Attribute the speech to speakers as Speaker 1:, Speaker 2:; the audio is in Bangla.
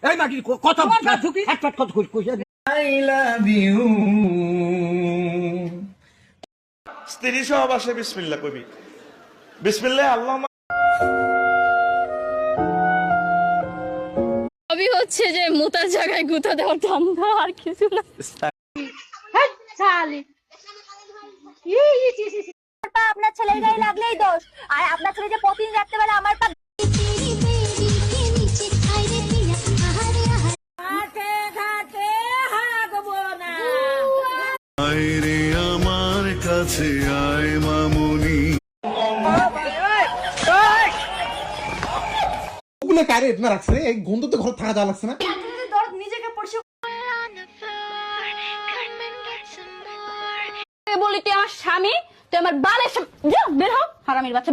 Speaker 1: এই নাকি কথা আই লাভ ইউ
Speaker 2: স্ত্রী সহবাসে বিসমিল্লাহ কবি বিসমিল্লাহ আল্লাহ
Speaker 3: সবই হচ্ছে যে মোতার জায়গায় গুঁতা দেওয়ার ধান্দা, আর কিছু না।
Speaker 4: আপনার ছেলের গায়ে লাগলেই দোষ, আর আপনার ছেলে যে প্রতিদিন রাখতে পারে আমার পা
Speaker 5: আমার কাছে আয় মামুনি
Speaker 1: কারে না রাখছে এই গন্ধ তো ঘর থাকা যাওয়া লাগছে না।
Speaker 4: নিজেকে
Speaker 3: বলি তুই আমার স্বামী, তুই আমার বালের বের হ হারামির বাচ্চা।